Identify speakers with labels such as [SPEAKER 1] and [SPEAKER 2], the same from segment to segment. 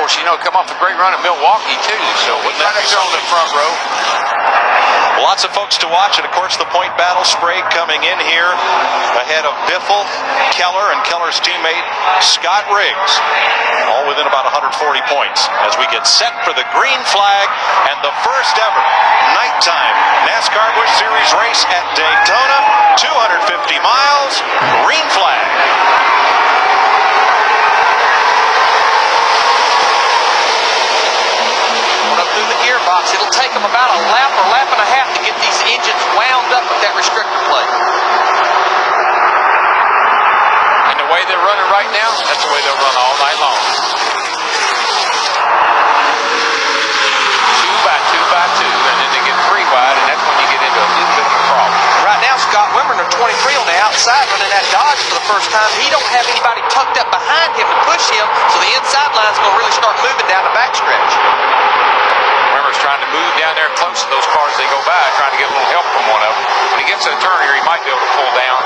[SPEAKER 1] course, come off a great run at Milwaukee, too. So he's right up there on the front row.
[SPEAKER 2] Lots of folks to watch, and of course the point battle. Sprague coming in here ahead of Biffle, Keller, and Keller's teammate Scott Riggs, all within about 140 points as we get set for the green flag and the first ever nighttime NASCAR Busch Series race at Daytona. 250 miles, green flag.
[SPEAKER 3] Through the gearbox. It'll take them about a lap or lap and a half to get these engines wound up with that restrictor plate.
[SPEAKER 1] And the way they're running right now, that's the way they'll run all night long. 2 by 2 by 2, and then they get 3 wide, and that's when you get into a little bit of a problem.
[SPEAKER 3] Right now, Scott Wimmer, number 23 on the outside, running that Dodge for the first time. He don't have anybody tucked up behind him to push him, so the inside line's going to really start moving down the backstretch.
[SPEAKER 1] Trying to move down there close to those cars as they go by, trying to get a little help from one of them. When he gets to the turn here, he might be able to pull down.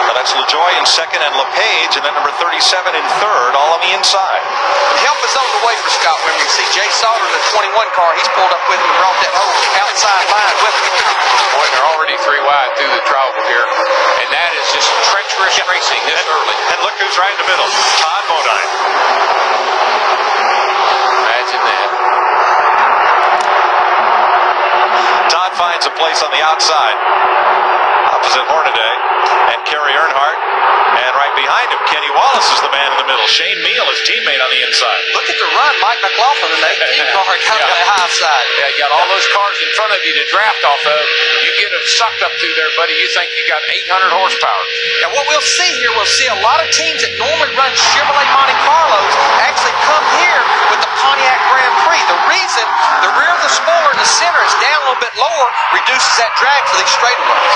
[SPEAKER 2] Well, that's LaJoy in second and LePage, and then number 37 in third, all on the inside.
[SPEAKER 3] And help is on the way for Scott Wimmer. You see Jay Sauter, the 21 car, he's pulled up with him and brought that whole outside line with him.
[SPEAKER 1] Boy, they're already 3 wide through the trouble here. And that is just treacherous racing this early.
[SPEAKER 2] And look who's right in the middle, Todd Bodine.
[SPEAKER 1] Imagine that.
[SPEAKER 2] Todd finds a place on the outside, opposite Hornaday, and Kerry Earnhardt. And right behind him, Kenny Wallace is the man in the middle. Shane Meal, his teammate, on the inside.
[SPEAKER 3] Look at the run, Mike McLaughlin in the 18 car coming to the high side.
[SPEAKER 1] Yeah, you got all those cars in front of you to draft off of. You get them sucked up through there, buddy. You think you got 800 horsepower.
[SPEAKER 3] Now what we'll see here, we'll see a lot of teams that normally run Chevrolet Monte Carlos actually come here with the Pontiac Grand Prix. The reason the rear of the spoiler in the center is down a little bit lower reduces that drag for these straightaways.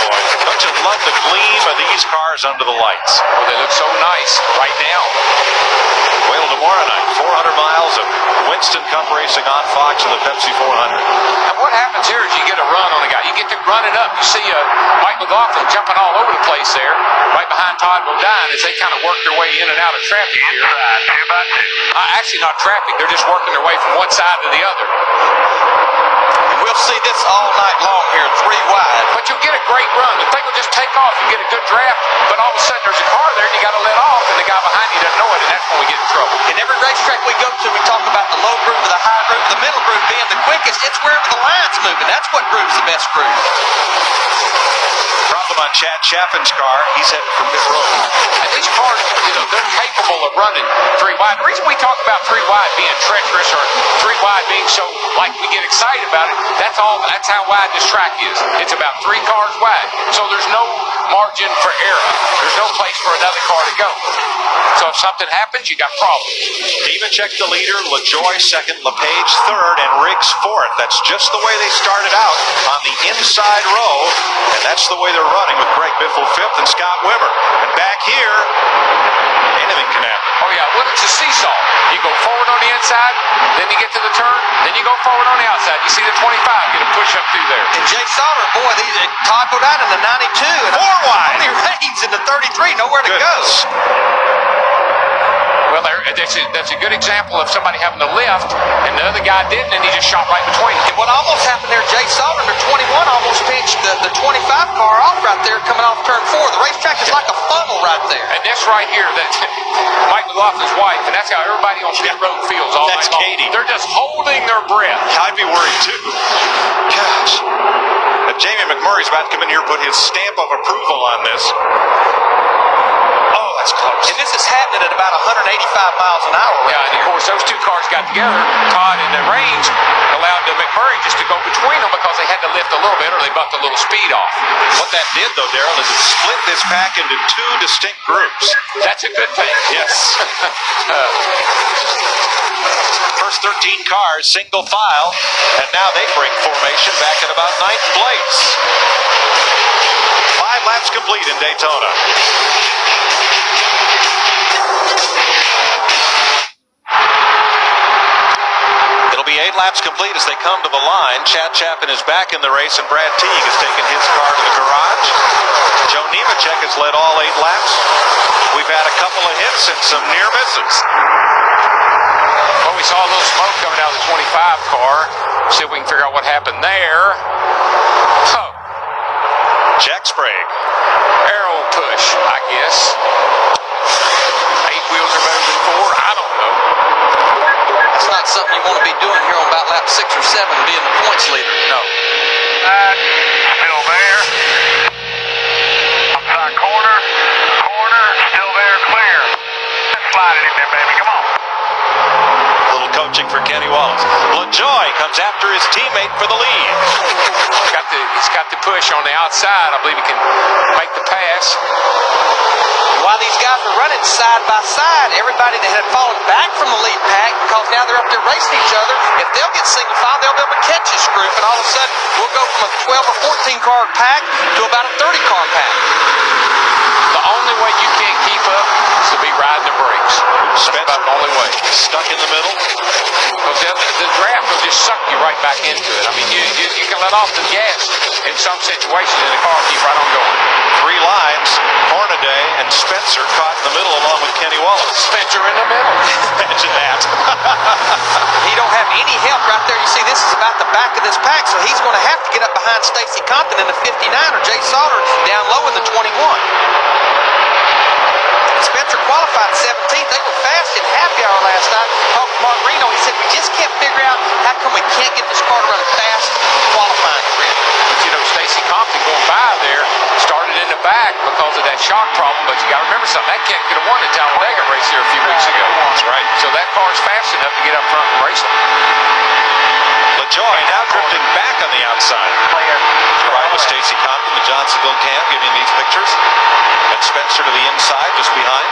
[SPEAKER 2] Boy, don't you love the gleam of these cars under the lights?
[SPEAKER 1] Oh, they look so nice right now.
[SPEAKER 2] Well, tomorrow night, 400 miles of Winston Cup racing on Fox and the Pepsi 400.
[SPEAKER 1] And what happens here is you get a run on a guy. You get to run it up. You see Mike McLaughlin jumping all over the place there, right behind Todd Bodine as they kind of work their way in and out of traffic here. Actually, not traffic. They're just working their way from one side to the other.
[SPEAKER 3] And we'll see this all night long here, 3 wide.
[SPEAKER 1] But you'll get a great run. The thing will just take off. You get a good draft, but all of a sudden there's a car there and you got to let off, and the guy behind you doesn't know it, and that's when we get in trouble.
[SPEAKER 3] In every racetrack we go to, we talk about the low groove, the high groove, the middle groove being the quickest. It's wherever the line's moving. That's what grooves the best groove.
[SPEAKER 2] Problem on Chad Chaffin's car. He's headed from pit road.
[SPEAKER 1] And these cars, they're capable of running 3 wide. The reason we talk about 3 wide being treacherous or 3 wide being so, like, we get excited about it, that's how wide this track is. It's about 3 cars wide. So there's no margin for error. There's no place for another car to go. So if something happens, you got problems.
[SPEAKER 2] Nemechek the leader, LaJoy second, LePage third, and Riggs fourth. That's just the way they started out on the inside row, and that's the way they're running with Greg Biffle fifth and Scott Wimmer. And back here, anything can happen.
[SPEAKER 1] Oh yeah, well, it's a seesaw. You go forward on the inside, then you get to the turn, then you go forward on the outside. You see the 25 get a push up through there.
[SPEAKER 3] And Jay Sauter, boy, Todd Bodine in the 92 and
[SPEAKER 2] 4 wide.
[SPEAKER 3] Tony Raines in the 33, nowhere to go.
[SPEAKER 1] Well, that's a good example of somebody having to lift, and the other guy didn't, and he just shot right between them.
[SPEAKER 3] And what almost happened there, Jay Sauter, number 21, almost pinched the 25 car off right there coming off turn 4. The racetrack is like a funnel right there.
[SPEAKER 1] And this right here, that Mike McLaughlin's wife, and that's how everybody on pit road feels all night long.
[SPEAKER 2] Katie.
[SPEAKER 1] They're just holding their breath.
[SPEAKER 2] I'd be worried too. Gosh. If Jamie McMurray's about to come in here and put his stamp of approval on this. Oh, that's close.
[SPEAKER 3] And this is happening at about 185 miles an hour.
[SPEAKER 1] Yeah, and of course those 2 cars got together. Todd and the Range allowed the McMurray just to go between them because they had to lift a little bit or they bucked a little speed off.
[SPEAKER 2] What that did, though, Darrell, is it split this pack into 2 distinct groups.
[SPEAKER 1] That's a good thing.
[SPEAKER 2] Yes. First 13 cars, single file, and now they break formation back at about 9th place. 5 laps complete in Daytona. It'll be 8 laps complete as they come to the line. Chad Chapin is back in the race, and Brad Teague has taken his car to the garage. Joe Nemechek has led all 8 laps. We've had a couple of hits and some near misses.
[SPEAKER 1] saw a little smoke coming out of the 25 car. See if we can figure out what happened there. Oh.
[SPEAKER 2] Jack Sprague.
[SPEAKER 1] Arrow push, I guess. 8 wheels are better than 4. I don't know.
[SPEAKER 3] That's not something you want to be doing here on about lap 6 or 7, being the points leader.
[SPEAKER 1] No.
[SPEAKER 4] Still there. Outside corner, still there, clear. Slide it in there, baby, come on.
[SPEAKER 2] Little coaching for Kenny Wallace. LaJoy comes after his teammate for the lead.
[SPEAKER 1] He's got the push on the outside. I believe he can make the pass.
[SPEAKER 3] While these guys were running side by side, everybody that had fallen back from the lead pack, because now they're up there racing each other, if they'll get single file, they'll be able to catch this group, and all of a sudden, we'll go from a 12 or 14 car pack to about a 30 car pack.
[SPEAKER 1] The only way you can't keep up is to be riding the brakes. That's about the only way.
[SPEAKER 2] Stuck in the middle.
[SPEAKER 1] Because the draft will just suck you right back into it. I mean, you can let off the gas in some situations, and the car will keep right on going.
[SPEAKER 2] 3 lines. Hornaday and Spencer caught in the middle along with Kenny Wallace.
[SPEAKER 1] Spencer in the middle.
[SPEAKER 2] Imagine that.
[SPEAKER 3] He don't have any help right there. You see, this is about the back of this pack, so he's going to have to get up behind Stacy Compton in the 59 or Jay Sauter down low in the 21. Spencer qualified 17th. They were fast in happy hour last night. Talked to Mark Reno. He said, we just can't figure out how come we can't get this car to run a fast qualifying trip.
[SPEAKER 1] But you know, Stacy Compton going by there started in the back because of that shock problem. But you got to remember something. That kid could have won the Talladega race here a few weeks ago.
[SPEAKER 2] That's right.
[SPEAKER 1] So that car's fast enough to get up front and race them.
[SPEAKER 2] LaJoy now drifting back on the outside. To ride with Stacy Compton, the Johnsonville cam, giving these pictures. And Spencer to the inside, just behind.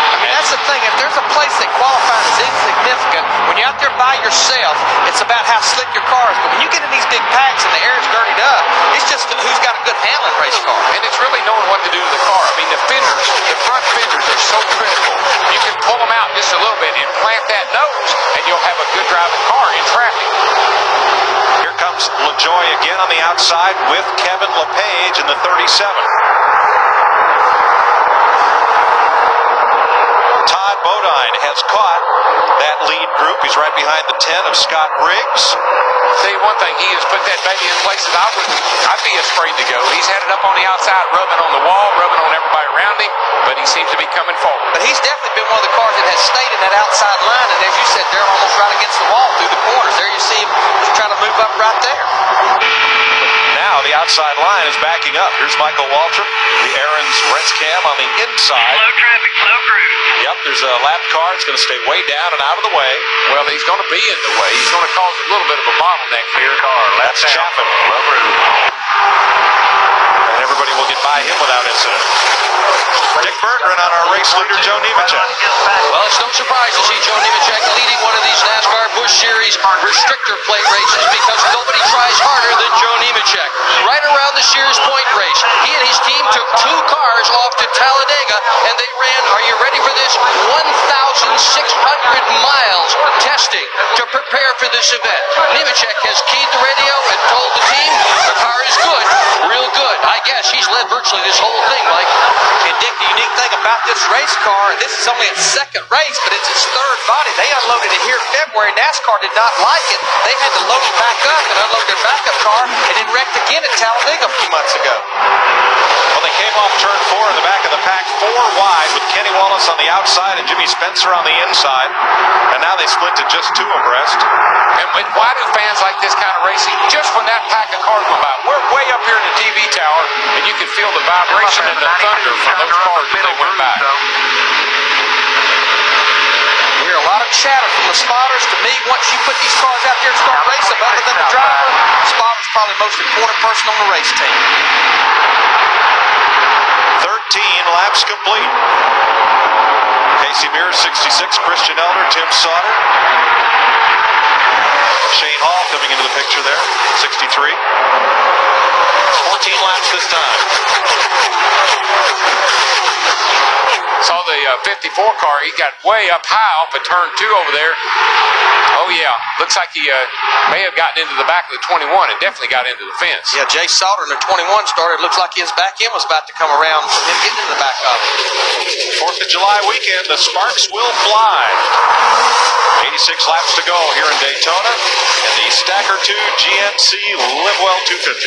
[SPEAKER 3] I mean, that's the thing. If there's a place that qualifying is insignificant, when you're out there by yourself, it's about how slick your car is. But when you get in these big packs and the air is dirtied up, it's just who's got a good handling race car.
[SPEAKER 1] And it's really knowing what to do to the car. I mean, the fenders, the front fenders are so critical. You can pull them out just a little bit and plant that nose, and you'll have a good driving car in traffic.
[SPEAKER 2] Here comes LaJoy again on the outside with Kevin LePage in the 37. Todd Bodine has caught that lead group. He's right behind the 10 of Scott Briggs.
[SPEAKER 1] I'll tell you one thing, he has put that baby in places I'd be afraid to go. He's had it up on the outside, rubbing on the wall, rubbing on everybody around him, but he seems to be coming forward.
[SPEAKER 3] But he's definitely been one of the cars that has stayed in that outside line, and as you said, they're almost right against the wall through the corners. There you see him trying to move up right there.
[SPEAKER 2] Now the outside line is backing up. Here's Michael Waltrip, the Aaron's Rents cam on the inside.
[SPEAKER 4] Slow traffic, slow cruise.
[SPEAKER 2] Yep, there's a lap car. It's going to stay way down and out of the way.
[SPEAKER 1] Well, he's going to be in the way. He's going to cause a little bit of a bottleneck here.
[SPEAKER 2] That's Chaffin.
[SPEAKER 4] Slow cruise.
[SPEAKER 2] And everybody will get by him without incident. Dick Berggren on our race leader, Joe Nemechek.
[SPEAKER 3] Well, it's no surprise to see Joe Nemechek leading one of these Nascar Busch Series restrictor plate races because nobody tries harder than Joe Nemechek. Right around the Sears Point race, he and his team took 2 cars off to Talladega, and they ran, are you ready for this, 1,600 miles testing to prepare for this event. Nemechek has keyed the radio and told the team the car is good, real good. I guess he's led virtually this whole thing, Mike. And Dick, the unique thing about this race car, this is only its 2nd race, but it's its 3rd body. They unloaded it here in February. NASCAR did not like it. They had to load it back up and unload their backup car, and then wrecked again at Talladega a few months ago.
[SPEAKER 2] Well, they came off turn 4 in the back of the pack, 4 wide with Kenny Wallace on the outside and Jimmy Spencer on the inside. And now they split to just 2 abreast.
[SPEAKER 1] And why do fans like this kind of racing? Just when that pack of cars went by, we're way up here in the TV tower, and you can feel the vibration and the thunder from those cars as they went by.
[SPEAKER 3] We hear a lot of chatter from the spotters. To me, once you put these cars out there and start racing, other than the driver, the spotter's probably the most important person on the race team.
[SPEAKER 2] 13 laps complete. Casey Mears, 66. Christian Elder, Tim Sauter. Shane Hall coming into the picture there, 63. 14 laps this time.
[SPEAKER 1] Saw the 54 car. He got way up high off of turn 2 over there. Oh, yeah. Looks like he may have gotten into the back of the 21 and definitely got into the fence.
[SPEAKER 3] Yeah, Jay Sauter in the 21 started. Looks like his back end was about to come around from him getting into the back of it.
[SPEAKER 2] 4th of July weekend, the sparks will fly. 86 laps to go here in Daytona, and the Stacker 2 GNC Livewell 250.